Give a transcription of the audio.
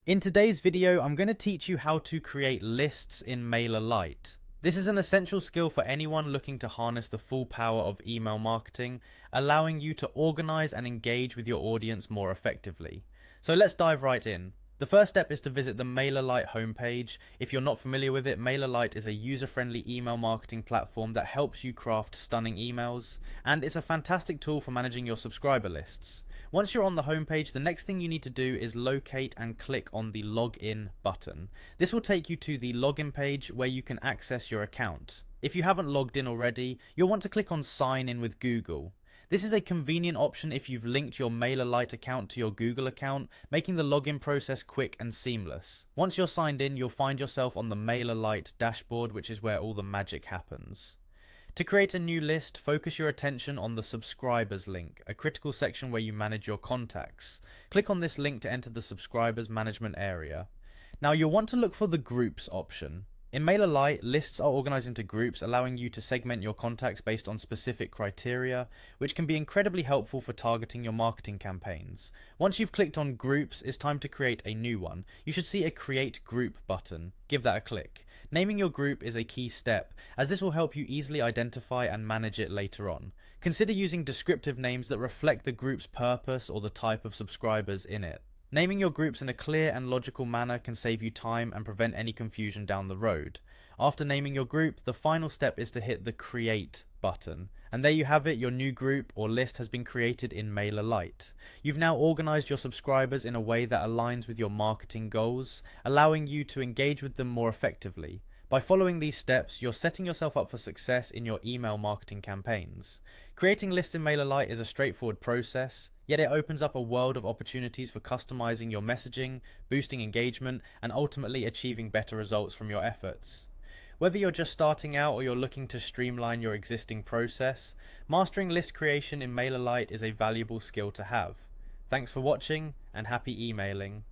In today's video, I'm going to teach you how to create lists in Mailerlite. This is an essential skill for anyone looking to harness the full power of email marketing, allowing you to organize and engage with your audience more effectively. So let's dive right in. The first step is to visit the Mailerlite homepage. If you're not familiar with it, Mailerlite is a user-friendly email marketing platform that helps you craft stunning emails, and it's a fantastic tool for managing your subscriber lists. Once you're on the homepage, the next thing you need to do is locate and click on the login button. This will take you to the login page where you can access your account. If you haven't logged in already, you'll want to click on sign in with Google. This is a convenient option if you've linked your Mailerlite account to your Google account, making the login process quick and seamless. Once you're signed in, you'll find yourself on the Mailerlite dashboard, which is where all the magic happens. To create a new list, focus your attention on the subscribers link, a critical section where you manage your contacts. Click on this link to enter the subscribers management area. Now you'll want to look for the groups option. In Mailerlite, lists are organized into groups, allowing you to segment your contacts based on specific criteria, which can be incredibly helpful for targeting your marketing campaigns. Once you've clicked on groups, it's time to create a new one. You should see a create group button. Give that a click. Naming your group is a key step, as this will help you easily identify and manage it later on. Consider using descriptive names that reflect the group's purpose or the type of subscribers in it. Naming your groups in a clear and logical manner can save you time and prevent any confusion down the road. After naming your group, the final step is to hit the Create button. And there you have it, your new group or list has been created in Mailerlite. You've now organized your subscribers in a way that aligns with your marketing goals, allowing you to engage with them more effectively. By following these steps, you're setting yourself up for success in your email marketing campaigns. Creating lists in Mailerlite is a straightforward process, yet it opens up a world of opportunities for customizing your messaging, boosting engagement, and ultimately achieving better results from your efforts. Whether you're just starting out or you're looking to streamline your existing process, mastering list creation in Mailerlite is a valuable skill to have. Thanks for watching, and happy emailing.